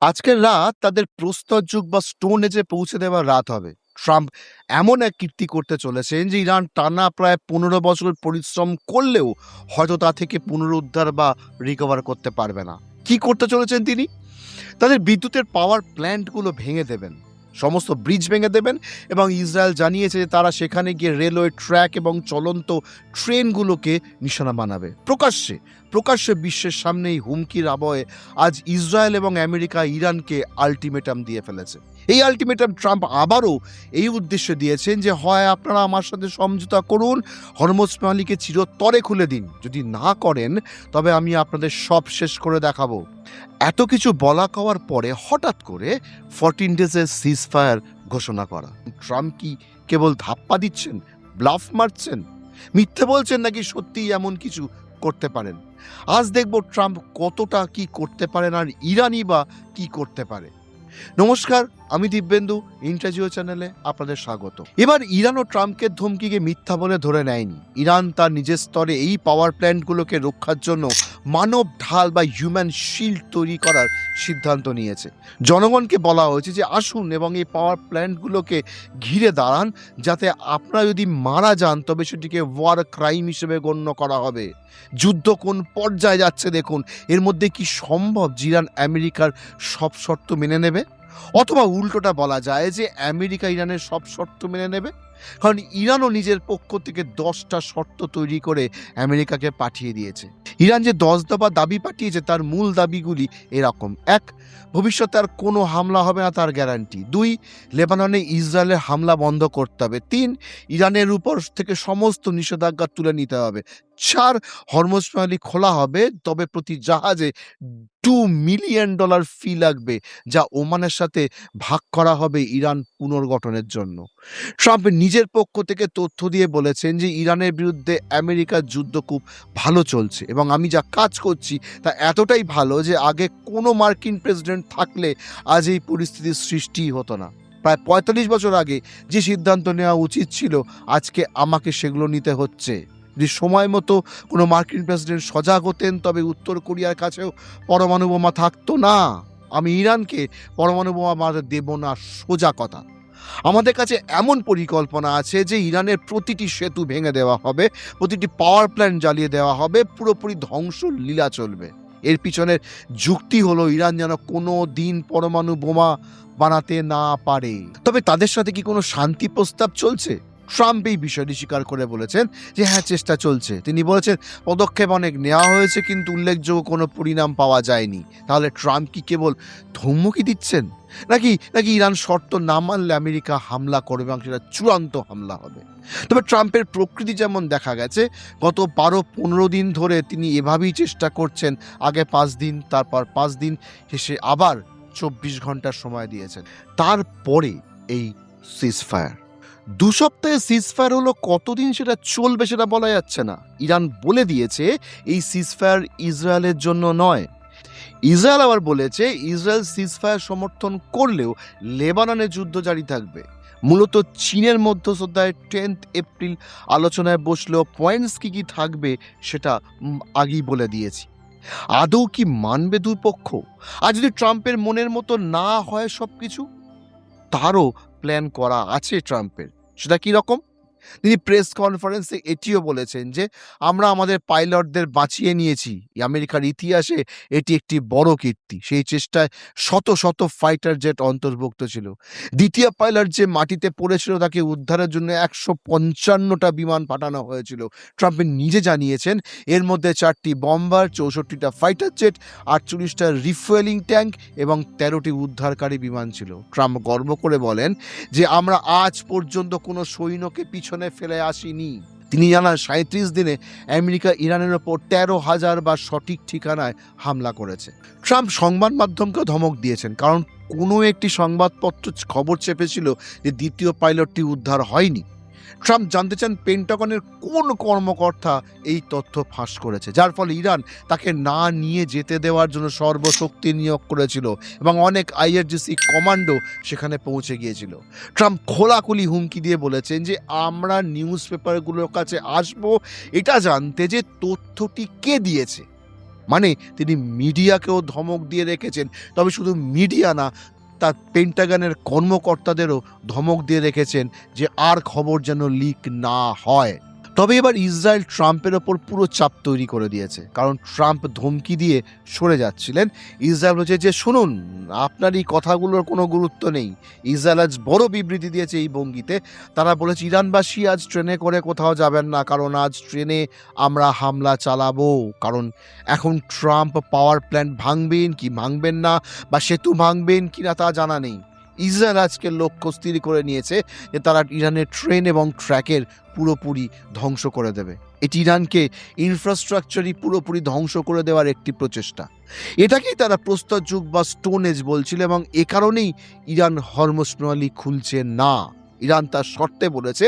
আজকের রাত তাদের প্রস্তর যুগ বা স্টোন এজে পৌঁছে দেওয়ার রাত হবে। ট্রাম্প এমন এক কীর্তি করতে চলেছেন যে ইরান টানা প্রায় 15 বছর পরিশ্রম করলেও হয়তো তা থেকে পুনরুদ্ধার বা রিকভার করতে পারবে না। কি করতে চলেছেন তিনি? তাদের বিদ্যুতের পাওয়ার প্ল্যান্টগুলো ভেঙে দেবেন, সমস্ত ব্রিজ ভেঙে দেবেন, এবং ইসরায়েল জানিয়েছে যে তারা সেখানে গিয়ে রেলওয়ে ট্র্যাক এবং চলন্ত ট্রেনগুলোকে নিশানা বানাবে। প্রকাশ্যে প্রকাশ্যে বিশ্বের সামনে এই হুমকির আবহে আজ ইসরায়েল এবং আমেরিকা ইরানকে আলটিমেটাম দিয়ে ফেলেছে। এই আলটিমেটাম ট্রাম্প আবারও এই উদ্দেশ্যে দিয়েছেন যে হয় আপনারা আমার সাথে সমঝোতা করুন, হরমুজ প্রণালীকে চিরতরে খুলে দিন, যদি না করেন তবে আমি আপনাদের সব শেষ করে দেখাবো। এত কিছু বলা কওয়ার পরে হঠাৎ করে 14 ডেজের সিজফায়ার ঘোষণা করা। ট্রাম্প কি কেবল ধাপ্পা দিচ্ছেন, ব্লাফ মারছেন, মিথ্যে বলছেন, নাকি সত্যিই এমন কিছু করতে পারেন? আজ দেখব ট্রাম্প কতটা কি করতে পারেন আর ইরানই বা কি করতে পারে। নমস্কার, আমি দিব্যেন্দু, ইন্টারজিও চ্যানেলে আপনাদের স্বাগত। এবার ইরান ও ট্রাম্পকে ধমকিকে মিথ্যা বলে ধরে নেয়নি। ইরান তার নিজের স্তরে এই পাওয়ার প্ল্যান্টগুলোকে রক্ষার জন্য মানব ঢাল বা হিউম্যান শিল্ড তৈরি করার সিদ্ধান্ত নিয়েছে। জনগণকে বলা হয়েছে যে আসুন এবং এই পাওয়ার প্ল্যান্টগুলোকে ঘিরে দাঁড়ান, যাতে আপনারা যদি মারা যান তবে সেটিকে ওয়ার ক্রাইম হিসেবে গণ্য করা হবে। যুদ্ধ কোন পর্যায়ে যাচ্ছে দেখুন। এর মধ্যে কি সম্ভব যে ইরান আমেরিকার সব শর্ত মেনে নেবে? অথবা উল্টোটা বলা যায় যে আমেরিকা ইরানের সব শর্ত মেনে নেবে? কারণ ইরানও নিজের পক্ষ থেকে 10টা শর্ত তৈরি করে আমেরিকাকে পাঠিয়ে দিয়েছে। ইরান যে 10 দফা দাবি পাঠিয়েছে তার মূল দাবিগুলি এরকম: 1, ভবিষ্যতে আর কোনো হামলা হবে না তার গ্যারান্টি। 2, লেবাননে ইসরায়েলের হামলা বন্ধ করতে হবে। 3, ইরানের উপর থেকে সমস্ত নিষেধাজ্ঞা তুলে নিতে হবে। 4, হরমুজ প্রণালী খোলা হবে, তবে প্রতি জাহাজে $2 মিলিয়ন ফি লাগবে, যা ওমানের সাথে ভাগ করা হবে ইরান পুনর্গঠনের জন্য। ট্রাম্প নিজের পক্ষ থেকে তথ্য দিয়ে বলেছেন যে ইরানের বিরুদ্ধে আমেরিকার যুদ্ধ খুব ভালো চলছে এবং আমি যা কাজ করছি তা এতটাই ভালো যে আগে কোনো মার্কিন প্রেসিডেন্ট থাকলে আজ এই পরিস্থিতির সৃষ্টি হতো না। প্রায় 45 বছর আগে যে সিদ্ধান্ত নেওয়া উচিত ছিল, আজকে আমাকে সেগুলো নিতে হচ্ছে। যদি সময় মতো কোনো মার্কিন প্রেসিডেন্ট সজাগ হতেন তবে উত্তর কোরিয়ার কাছেও পরমাণু বোমা থাকতো না। আমি ইরানকে পরমাণু বোমা মারতে দেব না, সোজা কথা। আমাদের কাছে এমন পরিকল্পনা আছে যে ইরানের প্রতিটি সেতু ভেঙে দেওয়া হবে, প্রতিটি পাওয়ার প্ল্যান্ট জ্বালিয়ে দেওয়া হবে, পুরোপুরি ধ্বংস লীলা চলবে। এর পিছনের যুক্তি হলো ইরান যেন কোনো দিন পরমাণু বোমা বানাতে না পারে। তবে তাদের সাথে কি কোনো শান্তি প্রস্তাব চলছে? ট্রাম্প এই বিষয়টি স্বীকার করে বলেছেন যে হ্যাঁ, চেষ্টা চলছে। তিনি বলেছেন পদক্ষেপ অনেক নেওয়া হয়েছে কিন্তু উল্লেখযোগ্য কোনো পরিণাম পাওয়া যায়নি। তাহলে ট্রাম্প কি কেবল ধমকি দিচ্ছেন, নাকি নাকি ইরান শর্ত না মানলে আমেরিকা হামলা করবে এবং সেটা চূড়ান্ত হামলা হবে? তবে ট্রাম্পের প্রকৃতি যেমন দেখা গেছে, গত 12-15 দিন ধরে তিনি এভাবেই চেষ্টা করছেন। আগে 5 দিন, তারপর 5 দিন, শেষে আবার 24 ঘন্টার সময় দিয়েছেন। তারপরে এই সিজফায়ার 2 সপ্তাহে সিজফায়ার হলো, কতদিন সেটা চলবে সেটা বলা যাচ্ছে না। ইরান বলে দিয়েছে এই সিজফায়ার ইসরায়েলের জন্য নয়। ইসরায়েল আবার বলেছে ইসরায়েল সিজফায়ার সমর্থন করলেও লেবাননে যুদ্ধ জারি থাকবে। মূলত চীনের মধ্যস্থতায় 10 এপ্রিল আলোচনায় বসলেও পয়েন্টস কি কি থাকবে সেটা আগেই বলে দিয়েছি। আদৌ কি মানবে দুপক্ষ? আর যদি ট্রাম্পের মনের মতো না হয় সবকিছু, তারও প্ল্যান করা আছে ট্রাম্পের। সেটা কি রকম? তিনি প্রেস কনফারেন্সে এটিও বলেছেন যে আমরা আমাদের পাইলটদের বাঁচিয়ে নিয়েছি। আমেরিকার ইতিহাসে এটি একটি বড় কীর্তি। সেই চেষ্টায় শত শত ফাইটার জেট অন্তর্ভুক্ত ছিল। দ্বিতীয় পাইলট যে মাটিতে পড়েছিল তাকে উদ্ধারের জন্য 155টা বিমান পাঠানো হয়েছিল। ট্রাম্প নিজে জানিয়েছেন এর মধ্যে 4টি বম্বার, 64টা ফাইটার জেট, 48টা রিফুয়েলিং ট্যাঙ্ক এবং 13টি উদ্ধারকারী বিমান ছিল। ট্রাম্প গর্ব করে বলেন যে আমরা আজ পর্যন্ত কোনো সৈন্যকে পিছনে ফেলে আসিনি। তিনি জানান 37 দিনে আমেরিকা ইরানের ওপর 13,000 বার সঠিক ঠিকানায় হামলা করেছে। ট্রাম্প সংবাদ মাধ্যমকে ধমক দিয়েছেন, কারণ কোনো একটি সংবাদপত্র খবর চেপেছিল যে দ্বিতীয় পাইলটটি উদ্ধার হয়নি। ট্রাম্প জানতে চান পেন্টাগনের কোন কর্মকর্তা এই তথ্য ফাঁস করেছে, যার ফলে ইরান তাকে না নিয়ে যেতে দেওয়ার জন্য সর্বশক্তি নিয়োগ করেছিল এবং অনেক আইআরজিসি কমান্ডো সেখানে পৌঁছে গিয়েছিল। ট্রাম্প খোলাখুলি হুমকি দিয়ে বলেছেন যে আমরা নিউজ পেপারগুলোর কাছে আসবো এটা জানতে যে তথ্যটি কে দিয়েছে। মানে তিনি মিডিয়াকেও ধমক দিয়ে রেখেছেন। তবে শুধু মিডিয়া না, তার পেন্টাগনের কর্মকর্তাদেরও ধমক দিয়ে রেখেছেন যে আর খবর যেন লিক না হয়। তবে এবার ইসরায়েল ট্রাম্পের ওপর পুরো চাপ তৈরি করে দিয়েছে, কারণ ট্রাম্প ধমকি দিয়ে সরে যাচ্ছিলেন। ইসরায়েল বলছে যে শুনুন, আপনার এই কথাগুলোর কোনো গুরুত্ব নেই। ইসরায়েল আজ বড় বিবৃতি দিয়েছে এই ভঙ্গিতে। তারা বলেছে ইরানবাসী আজ ট্রেনে করে কোথাও যাবেন না, কারণ আজ ট্রেনে আমরা হামলা চালাবো। কারণ এখন ট্রাম্প পাওয়ার প্ল্যান্ট ভাঙবেন কি ভাঙবেন না, বা সেতু ভাঙবেন কি না তা জানা নেই। ইসরায়েল আজকে লক্ষ্য স্থির করে নিয়েছে যে তারা ইরানের ট্রেন এবং ট্র্যাকের পুরোপুরি ধ্বংস করে দেবে। এটি ইরানকে ইনফ্রাস্ট্রাকচারই পুরোপুরি ধ্বংস করে দেওয়ার একটি প্রচেষ্টা। এটাকেই তারা প্রস্তর যুগ বা স্টোন এজ বলছিল, এবং এ কারণেই ইরান হরমুজ প্রণালী খুলছে না। ইরান তার শর্তে বলেছে,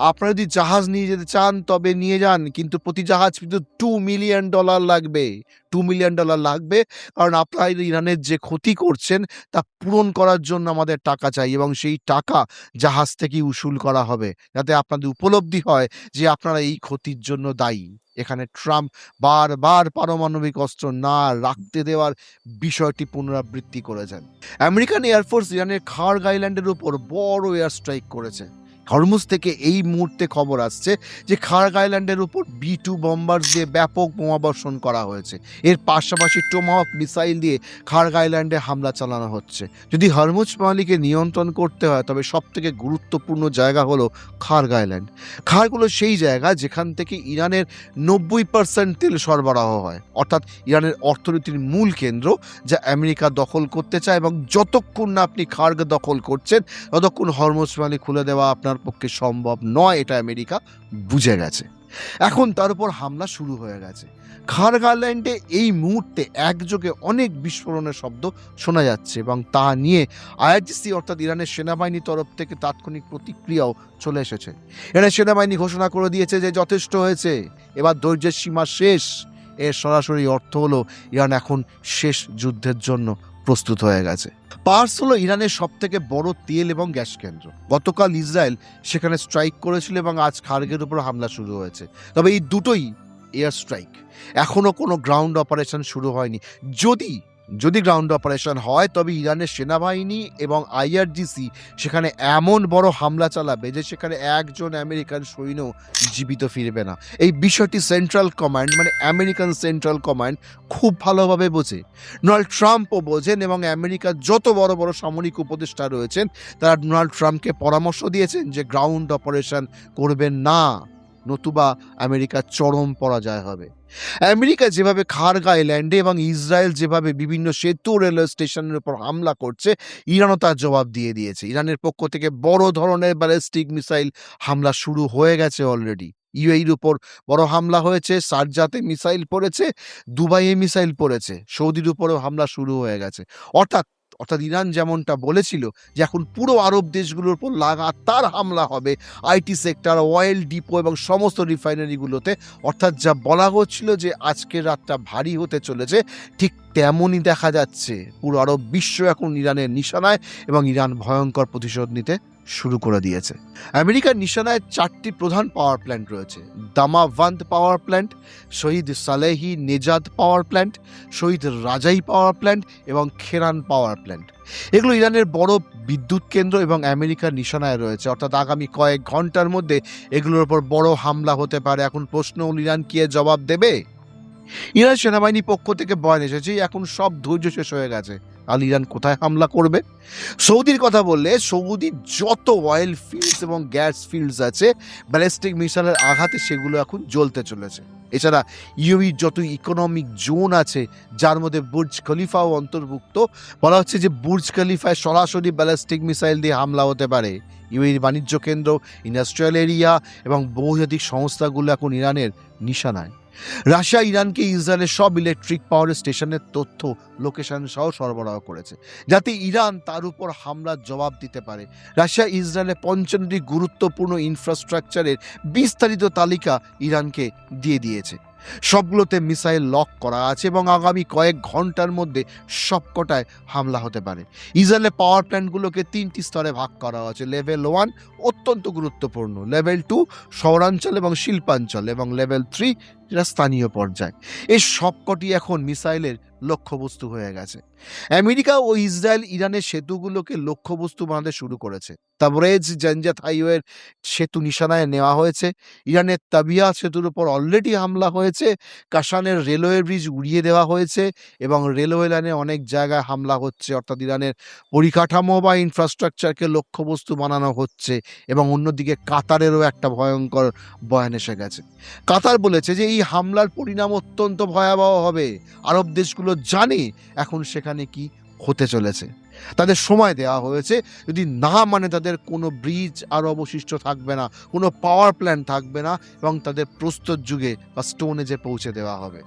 আপনারা যদি জাহাজ নিয়ে যেতে চান তবে নিয়ে যান, কিন্তু প্রতি জাহাজ কিন্তু $2 মিলিয়ন লাগবে। $2 মিলিয়ন লাগবে, কারণ আপনারা ইরানের যে ক্ষতি করছেন তা পূরণ করার জন্য আমাদের টাকা চাই, এবং সেই টাকা জাহাজ থেকেই উসুল করা হবে, যাতে আপনাদের উপলব্ধি হয় যে আপনারা এই ক্ষতির জন্য দায়ী। এখানে ট্রাম্প বারবার পারমাণবিক অস্ত্র না রাখতে দেওয়ার বিষয়টি পুনরাবৃত্তি করেছেন। আমেরিকান এয়ারফোর্স ইরানের খার্গ আইল্যান্ডের উপর বড় এয়ার স্ট্রাইক করেছে। হরমুজ থেকে এই মুহূর্তে খবর আসছে যে খার্গ আইল্যান্ডের উপর B-2 বম্বার দিয়ে ব্যাপক বোমাবর্ষণ করা হয়েছে। এর পাশাপাশি টোমাহক মিসাইল দিয়ে খার্গ আইল্যান্ডে হামলা চালানো হচ্ছে। যদি হরমুজ প্রণালীকে নিয়ন্ত্রণ করতে হয় তবে সবথেকে গুরুত্বপূর্ণ জায়গা হলো খার্গ আইল্যান্ড। খার্গ হলো সেই জায়গা যেখান থেকে ইরানের 90% তেল সরবরাহ হয়, অর্থাৎ ইরানের অর্থনীতির মূল কেন্দ্র, যা আমেরিকা দখল করতে চায়। এবং যতক্ষণ না আপনি খার্গ দখল করছেন ততক্ষণ হরমুজ প্রণালী খুলে দেওয়া আপনার পক্ষে সম্ভব নয়, এটা আমেরিকা বুঝে গেছে। এখন তার উপর হামলা শুরু হয়ে গেছে। খার্গ আইল্যান্ডে এই মুহূর্তে একযোগে অনেক বিস্ফোরণের শব্দ শোনা যাচ্ছে, এবং তা নিয়ে IRGC অর্থাৎ ইরানের সেনাবাহিনীর তরফ থেকে তাৎক্ষণিক প্রতিক্রিয়াও চলে এসেছে। ইরানের সেনাবাহিনী ঘোষণা করে দিয়েছে যে যথেষ্ট হয়েছে, এবার ধৈর্যের সীমা শেষ। এর সরাসরি অর্থ হলো ইরান এখন শেষ যুদ্ধের জন্য প্রস্তুত হয়ে গেছে। পার্স হলো ইরানের সবথেকে বড় তেল এবং গ্যাস কেন্দ্র। গতকাল ইসরায়েল সেখানে স্ট্রাইক করেছিল এবং আজ খার্গের উপর হামলা শুরু হয়েছে। তবে এই দুটোই এয়ার স্ট্রাইক, এখনো কোনো গ্রাউন্ড অপারেশন শুরু হয়নি। যদি গ্রাউন্ড অপারেশন হয় তবে ইরানের সেনাবাহিনী এবং IRGC সেখানে এমন বড় হামলা চালাবে যে সেখানে একজন আমেরিকান সৈন্য জীবিত ফিরবে না। এই বিষয়টি সেন্ট্রাল কমান্ড মানে আমেরিকান সেন্ট্রাল কমান্ড খুব ভালোভাবে বোঝে। ডোনাল্ড ট্রাম্পও বোঝেন, এবং আমেরিকার যত বড় বড় সামরিক উপদেষ্টা রয়েছেন তারা ডোনাল্ড ট্রাম্পকে পরামর্শ দিয়েছেন যে গ্রাউন্ড অপারেশন করবেন না, নতুবা আমেরিকার চরম পরাজয় হবে। আমেরিকা যেভাবে খার্গ আইল্যান্ডে এবং ইসরায়েল যেভাবে বিভিন্ন সেতু রেলওয়ে স্টেশনের উপর হামলা করছে, ইরানও তার জবাব দিয়ে দিয়েছে। ইরানের পক্ষ থেকে বড় ধরনের ব্যালিস্টিক মিসাইল হামলা শুরু হয়ে গেছে অলরেডি। UAEর উপর বড় হামলা হয়েছে, শারজাতে মিসাইল পড়েছে, দুবাইয়ে মিসাইল পড়েছে, সৌদির উপরেও হামলা শুরু হয়ে গেছে। অর্থাৎ ইরান যেমনটা বলেছিল যে এখন পুরো আরব দেশগুলোর উপর লাগাতার হামলা হবে, IT সেক্টর, অয়েল ডিপো এবং সমস্ত রিফাইনারিগুলোতে, অর্থাৎ যা বলা হচ্ছিল যে আজকের রাতটা ভারী হতে চলেছে, ঠিক তেমনই দেখা যাচ্ছে। পুরো আরব বিশ্ব এখন ইরানের নিশানায়, এবং ইরান ভয়ঙ্কর প্রতিশোধ নিতে শুরু করে দিয়েছে। আমেরিকার নিশানায় 4টি প্রধান পাওয়ার প্ল্যান্ট রয়েছে: দামাভান্দ পাওয়ার প্ল্যান্ট, শহীদ সালেহি নেজাদ পাওয়ার প্ল্যান্ট, শহীদ রাজাই পাওয়ার প্ল্যান্ট এবং খেরান পাওয়ার প্ল্যান্ট। এগুলো ইরানের বড় বিদ্যুৎ কেন্দ্র এবং আমেরিকার নিশানায় রয়েছে, অর্থাৎ আগামী কয়েক ঘন্টার মধ্যে এগুলোর উপর বড় হামলা হতে পারে। এখন প্রশ্ন হল, ইরান কি এর জবাব দেবে? ইরান সেনাবাহিনীর পক্ষ থেকে বয়ান এসেছে এখন সব ধৈর্য শেষ হয়ে গেছে, আর ইরান কোথায় হামলা করবে? সৌদির কথা বললে, সৌদির যত অয়েল ফিল্ডস এবং গ্যাস ফিল্ডস আছে ব্যালিস্টিক মিসাইলের আঘাতে সেগুলো এখন জ্বলতে চলেছে। এছাড়া ইউএইর যত ইকোনমিক জোন আছে যার মধ্যে বুর্জ খলিফাও অন্তর্ভুক্ত, বলা হচ্ছে যে বুর্জ খলিফায় সরাসরি ব্যালিস্টিক মিসাইল দিয়ে হামলা হতে পারে। ইউএইর বাণিজ্য কেন্দ্র, ইন্ডাস্ট্রিয়াল এরিয়া এবং বহুজাতিক সংস্থাগুলো এখন ইরানের নিশানায়। রাশিয়া ইরানকে ইসরায়েলের সব ইলেকট্রিক পাওয়ার স্টেশনের তথ্য লোকেশন সহ সরবরাহ করেছে, যাতে ইরান তার উপর হামলার জবাব দিতে পারে। রাশিয়া ইসরায়েলের 55টি গুরুত্বপূর্ণ ইনফ্রাস্ট্রাকচারের বিস্তারিত তালিকা ইরানকে দিয়ে দিয়েছে। সবগুলোতে মিসাইল লক করা আছে এবং আগামী কয়েক ঘন্টার মধ্যে সবকটায় হামলা হতে পারে। ইসরায়েলের পাওয়ার প্ল্যান্টগুলোকে 3টি স্তরে ভাগ করা হয়েছে। লেভেল 1 অত্যন্ত গুরুত্বপূর্ণ, লেভেল 2 শহরাঞ্চল এবং শিল্পাঞ্চল, এবং লেভেল 3 যেটা স্থানীয় পর্যায়ে। এই সবকটি এখন মিসাইলের লক্ষ্যবস্তু হয়ে গেছে। আমেরিকা ও ইসরায়েল ইরানের সেতুগুলোকে লক্ষ্যবস্তু বানাতে শুরু করেছে। তাবরেজ জানজাত হাইওয়ের সেতু নিশানায় নেওয়া হয়েছে। ইরানের তাবিয়া সেতুর উপর অলরেডি হামলা হয়েছে। কাশানের রেলওয়ে ব্রিজ উড়িয়ে দেওয়া হয়েছে এবং রেলওয়ে লাইনে অনেক জায়গায় হামলা হচ্ছে, অর্থাৎ ইরানের পরিকাঠামো বা ইনফ্রাস্ট্রাকচারকে লক্ষ্যবস্তু বানানো হচ্ছে। এবং অন্যদিকে কাতারেরও একটা ভয়ঙ্কর বয়ান এসে গেছে। কাতার বলেছে যে এই হামলার পরিণাম অত্যন্ত ভয়াবহ হবে। আরব দেশগুলো জানে এখন সেখানে কি হতে চলেছে। তাদের সময় দেওয়া হয়েছে, যদি না মানে তাদের কোনো ব্রিজ আর অবশিষ্ট থাকবে না, কোনো পাওয়ার প্ল্যান্ট থাকবে না এবং তাদের প্রস্তর যুগে বা স্টোন এজে পৌঁছে দেওয়া হবে।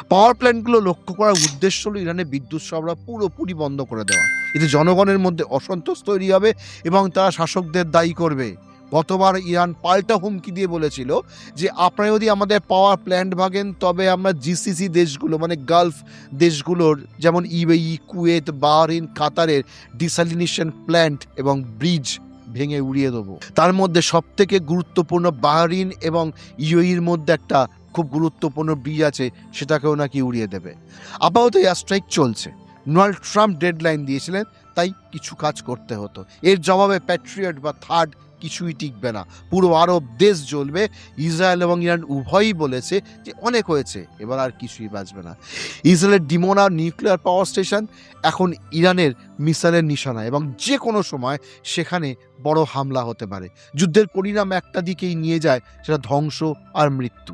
পাওয়ার প্ল্যান্টগুলো লক্ষ্য করার উদ্দেশ্য হলো ইরানের বিদ্যুৎ সরবরাহ পুরোপুরি বন্ধ করে দেওয়া। এতে জনগণের মধ্যে অসন্তোষ তৈরি হবে এবং তারা শাসকদের দায়ী করবে। গতবার ইরান পাল্টা হুমকি দিয়ে বলেছিল যে আপনারা যদি আমাদের পাওয়ার প্ল্যান্ট ভাঙেন তবে আমরা জিসিসি দেশগুলো মানে গালফ দেশগুলোর যেমন ইউএই, কুয়েত, বাহরিন, কাতারের ডিসালিনেশন প্ল্যান্ট এবং ব্রিজ ভেঙে উড়িয়ে দেবো। তার মধ্যে সবথেকে গুরুত্বপূর্ণ বাহরিন এবং ইউএইর মধ্যে একটা খুব গুরুত্বপূর্ণ ব্রিজ আছে, সেটাকেও নাকি উড়িয়ে দেবে। আপাতত এয়ার স্ট্রাইক চলছে। ডোনাল্ড ট্রাম্প ডেডলাইন দিয়েছিলেন, তাই কিছু কাজ করতে হতো। এর জবাবে প্যাট্রিয়ট বা থার্ড কিছুই টিকবে না, পুরো আরব দেশ জ্বলবে। ইসরায়েল এবং ইরান উভয়ই বলেছে যে অনেক হয়েছে, এবার আর কিছুই বাঁচবে না। ইসরায়েলের ডিমোনা নিউক্লিয়ার পাওয়ার স্টেশন এখন ইরানের মিসাইলের নিশানা এবং যে কোনো সময় সেখানে বড় হামলা হতে পারে। যুদ্ধের পরিণাম একটা দিকেই নিয়ে যায়, সেটা ধ্বংস আর মৃত্যু।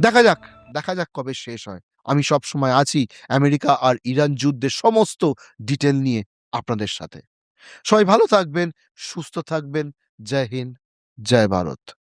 দেখা যাক, দেখা যাক কবে শেষ হয়। আমি সব সময় আছি আমেরিকা আর ইরান যুদ্ধের সমস্ত ডিটেল নিয়ে আপনাদের সাথে। সবাই ভালো থাকবেন, সুস্থ থাকবেন। জয় হিন্দ, জয় ভারত।